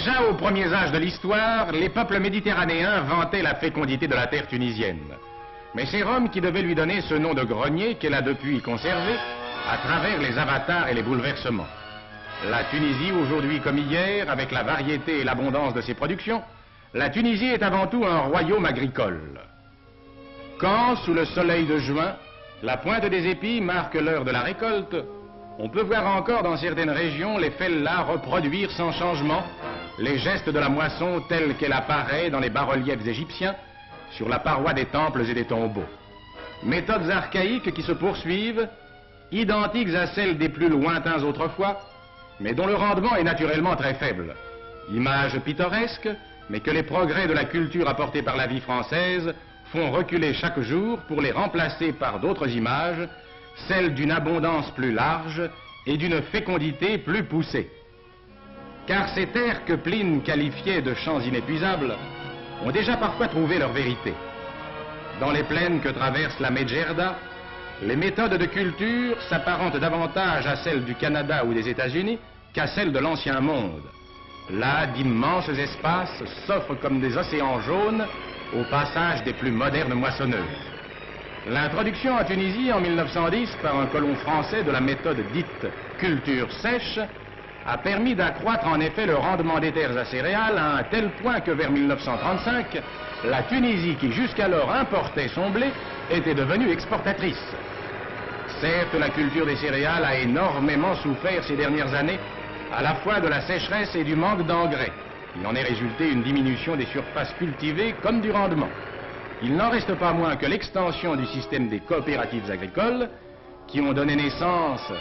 Déjà aux premiers âges de l'histoire, les peuples méditerranéens vantaient la fécondité de la terre tunisienne. Mais c'est Rome qui devait lui donner ce nom de grenier qu'elle a depuis conservé à travers les avatars et les bouleversements. La Tunisie, aujourd'hui comme hier, avec la variété et l'abondance de ses productions, la Tunisie est avant tout un royaume agricole. Quand, sous le soleil de juin, la pointe des épis marque l'heure de la récolte, on peut voir encore dans certaines régions les fellahs reproduire sans changement les gestes de la moisson telle qu'elle apparaît dans les bas-reliefs égyptiens sur la paroi des temples et des tombeaux. Méthodes archaïques qui se poursuivent, identiques à celles des plus lointains autrefois, mais dont le rendement est naturellement très faible. Images pittoresques, mais que les progrès de la culture apportés par la vie française font reculer chaque jour pour les remplacer par d'autres images, celles d'une abondance plus large et d'une fécondité plus poussée. Car ces terres que Pline qualifiait de champs inépuisables ont déjà parfois trouvé leur vérité. Dans les plaines que traverse la Medjerda, les méthodes de culture s'apparentent davantage à celles du Canada ou des États-Unis qu'à celles de l'Ancien Monde. Là, d'immenses espaces s'offrent comme des océans jaunes au passage des plus modernes moissonneuses. L'introduction en Tunisie en 1910 par un colon français de la méthode dite culture sèche a permis d'accroître en effet le rendement des terres à céréales à un tel point que vers 1935, la Tunisie qui jusqu'alors importait son blé était devenue exportatrice. Certes, la culture des céréales a énormément souffert ces dernières années, à la fois de la sécheresse et du manque d'engrais. Il en est résulté une diminution des surfaces cultivées comme du rendement. Il n'en reste pas moins que l'extension du système des coopératives agricoles, qui ont donné naissance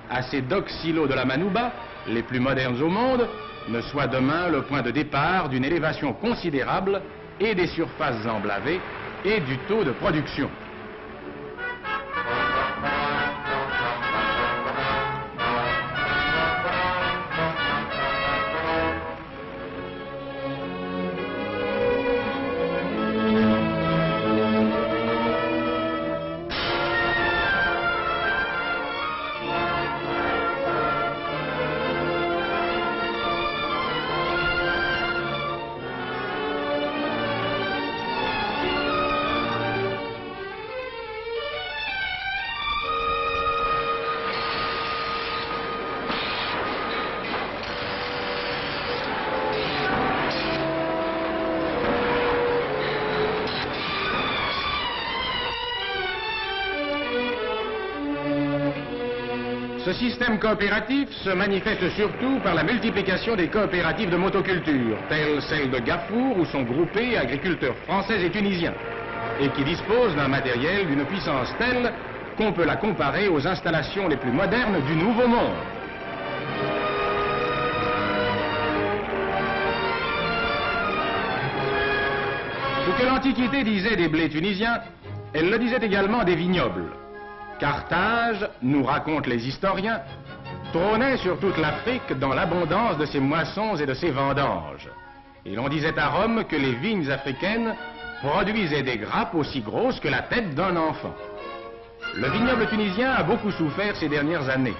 à ces doxylos de la Manouba, les plus modernes au monde, ne soit demain le point de départ d'une élévation considérable et des surfaces emblavées et du taux de production. Ce système coopératif se manifeste surtout par la multiplication des coopératives de motoculture, telles celles de Gafour, où sont groupés agriculteurs français et tunisiens, et qui disposent d'un matériel d'une puissance telle qu'on peut la comparer aux installations les plus modernes du Nouveau Monde. Ce que l'Antiquité disait des blés tunisiens, elle le disait également des vignobles. Carthage, nous racontent les historiens, trônait sur toute l'Afrique dans l'abondance de ses moissons et de ses vendanges. Et l'on disait à Rome que les vignes africaines produisaient des grappes aussi grosses que la tête d'un enfant. Le vignoble tunisien a beaucoup souffert ces dernières années.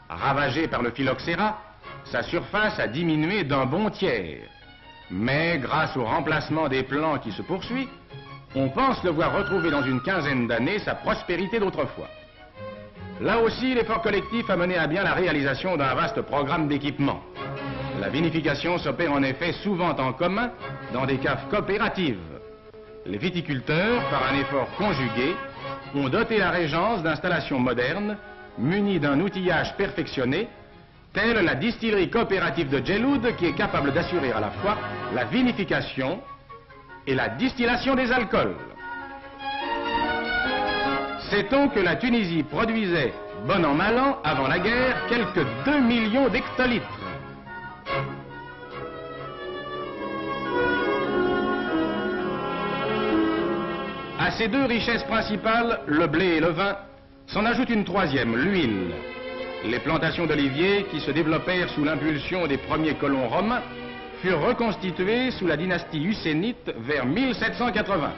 Ravagé par le phylloxéra, sa surface a diminué d'un bon tiers. Mais grâce au remplacement des plants qui se poursuit, on pense le voir retrouver dans une quinzaine d'années sa prospérité d'autrefois. Là aussi, l'effort collectif a mené à bien la réalisation d'un vaste programme d'équipement. La vinification s'opère en effet souvent en commun dans des caves coopératives. Les viticulteurs, par un effort conjugué, ont doté la régence d'installations modernes, munies d'un outillage perfectionné, telle la distillerie coopérative de Djeloud, qui est capable d'assurer à la fois la vinification et la distillation des alcools. Sait-on que la Tunisie produisait, bon an mal an, avant la guerre, quelques 2 millions d'hectolitres. À ces deux richesses principales, le blé et le vin, s'en ajoute une troisième, l'huile. Les plantations d'oliviers qui se développèrent sous l'impulsion des premiers colons romains furent reconstituées sous la dynastie husseinite vers 1780.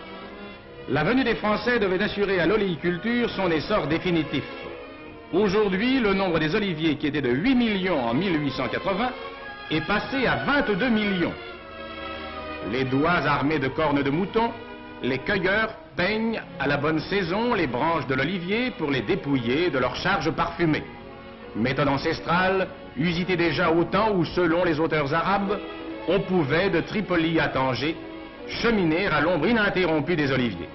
La venue des Français devait assurer à l'oléiculture son essor définitif. Aujourd'hui, le nombre des oliviers qui était de 8 millions en 1880 est passé à 22 millions. Les doigts armés de cornes de mouton, les cueilleurs peignent à la bonne saison les branches de l'olivier pour les dépouiller de leur charge parfumée. Méthode ancestrale, usitée déjà au temps où, selon les auteurs arabes, on pouvait de Tripoli à Tanger cheminer à l'ombre ininterrompue des oliviers.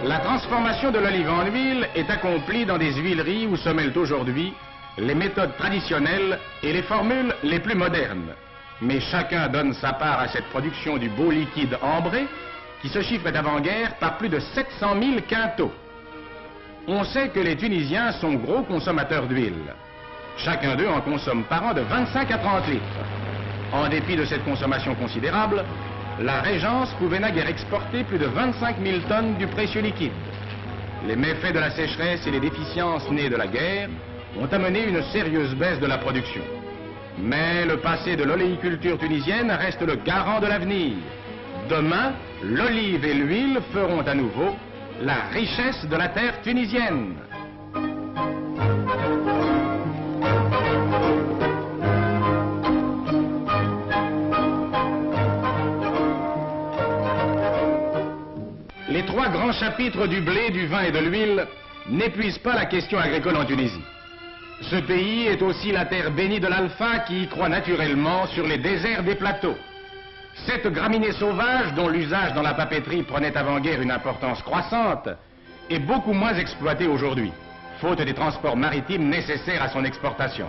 La transformation de l'olive en huile est accomplie dans des huileries où se mêlent aujourd'hui les méthodes traditionnelles et les formules les plus modernes. Mais chacun donne sa part à cette production du beau liquide ambré qui se chiffre d'avant-guerre par plus de 700 000 quintaux. On sait que les Tunisiens sont gros consommateurs d'huile. Chacun d'eux en consomme par an de 25 à 30 litres. En dépit de cette consommation considérable, la Régence pouvait naguère exporter plus de 25 000 tonnes du précieux liquide. Les méfaits de la sécheresse et les déficiences nées de la guerre ont amené une sérieuse baisse de la production. Mais le passé de l'oléiculture tunisienne reste le garant de l'avenir. Demain, l'olive et l'huile feront à nouveau la richesse de la terre tunisienne. Les trois grands chapitres du blé, du vin et de l'huile n'épuisent pas la question agricole en Tunisie. Ce pays est aussi la terre bénie de l'alpha qui y croît naturellement sur les déserts des plateaux. Cette graminée sauvage, dont l'usage dans la papeterie prenait avant-guerre une importance croissante, est beaucoup moins exploitée aujourd'hui, faute des transports maritimes nécessaires à son exportation.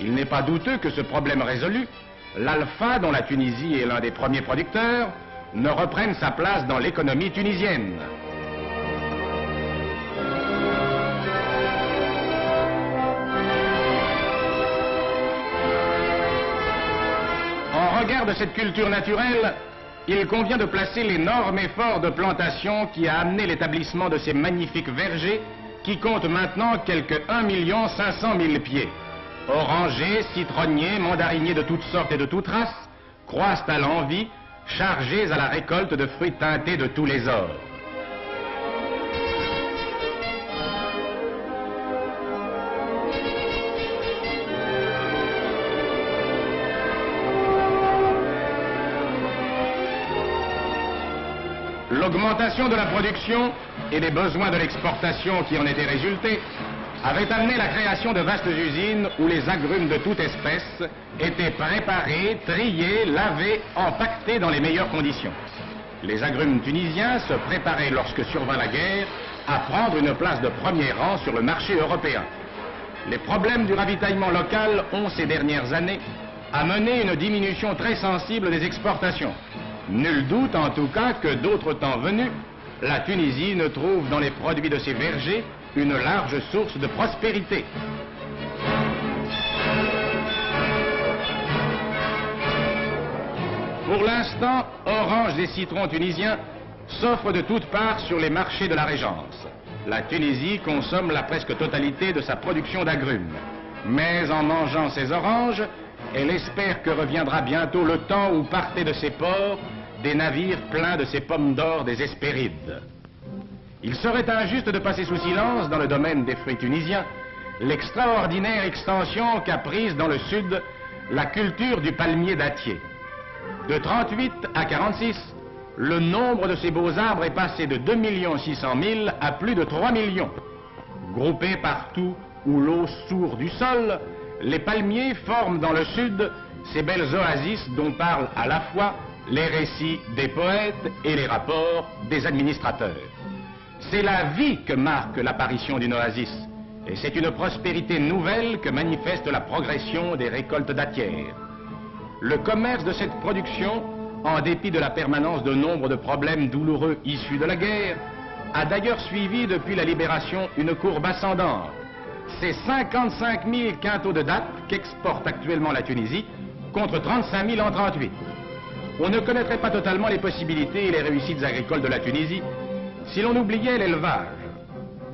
Il n'est pas douteux que ce problème résolu, l'alpha, dont la Tunisie est l'un des premiers producteurs, ne reprenne sa place dans l'économie tunisienne. En regard de cette culture naturelle, il convient de placer l'énorme effort de plantation qui a amené l'établissement de ces magnifiques vergers qui comptent maintenant quelque 1 500 000 pieds. Orangers, citronniers, mandariniers de toutes sortes et de toutes races croissent à l'envi, chargés à la récolte de fruits teintés de tous les ors. L'augmentation de la production et des besoins de l'exportation qui en étaient résultés avait amené la création de vastes usines où les agrumes de toute espèce étaient préparés, triés, lavés, empaquetés dans les meilleures conditions. Les agrumes tunisiens se préparaient, lorsque survint la guerre, à prendre une place de premier rang sur le marché européen. Les problèmes du ravitaillement local ont, ces dernières années, amené une diminution très sensible des exportations. Nul doute en tout cas que, d'autres temps venus, la Tunisie ne trouve dans les produits de ses vergers une large source de prospérité. Pour l'instant, oranges et citrons tunisiens s'offrent de toutes parts sur les marchés de la Régence. La Tunisie consomme la presque totalité de sa production d'agrumes. Mais en mangeant ces oranges, elle espère que reviendra bientôt le temps où partaient de ses ports des navires pleins de ces pommes d'or des Hespérides. Il serait injuste de passer sous silence, dans le domaine des fruits tunisiens, l'extraordinaire extension qu'a prise dans le sud la culture du palmier dattier. De 38 à 46, le nombre de ces beaux arbres est passé de 2 600 000 à plus de 3 millions. Groupés partout où l'eau sourd du sol, les palmiers forment dans le sud ces belles oasis dont parlent à la fois les récits des poètes et les rapports des administrateurs. C'est la vie que marque l'apparition d'une oasis, et c'est une prospérité nouvelle que manifeste la progression des récoltes dattières. Le commerce de cette production, en dépit de la permanence de nombre de problèmes douloureux issus de la guerre, a d'ailleurs suivi depuis la libération une courbe ascendante. C'est 55 000 quintaux de dattes qu'exporte actuellement la Tunisie, contre 35 000 en 1938. On ne connaîtrait pas totalement les possibilités et les réussites agricoles de la Tunisie si l'on oubliait l'élevage.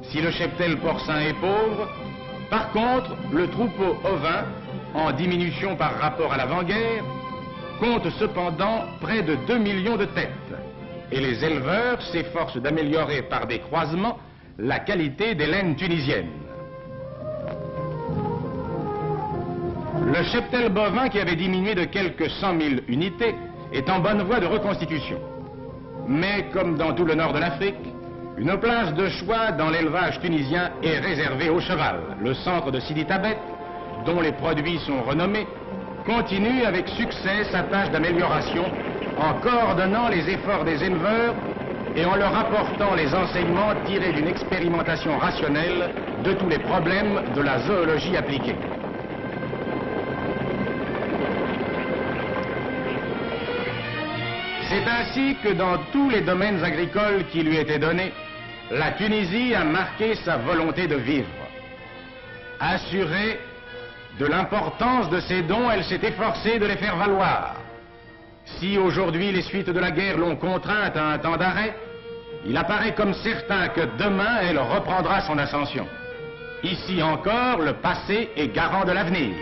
Si le cheptel porcin est pauvre, par contre, le troupeau ovin en diminution par rapport à l'avant-guerre, compte cependant près de 2 millions de têtes. Et les éleveurs s'efforcent d'améliorer par des croisements la qualité des laines tunisiennes. Le cheptel bovin, qui avait diminué de quelques 100 000 unités, est en bonne voie de reconstitution. Mais comme dans tout le nord de l'Afrique, une place de choix dans l'élevage tunisien est réservée au cheval. Le centre de Sidi Tabet, dont les produits sont renommés, continue avec succès sa tâche d'amélioration en coordonnant les efforts des éleveurs et en leur apportant les enseignements tirés d'une expérimentation rationnelle de tous les problèmes de la zoologie appliquée. C'est ainsi que dans tous les domaines agricoles qui lui étaient donnés, la Tunisie a marqué sa volonté de vivre. Assurée de l'importance de ces dons, elle s'est efforcée de les faire valoir. Si aujourd'hui les suites de la guerre l'ont contrainte à un temps d'arrêt, il apparaît comme certain que demain elle reprendra son ascension. Ici encore, le passé est garant de l'avenir.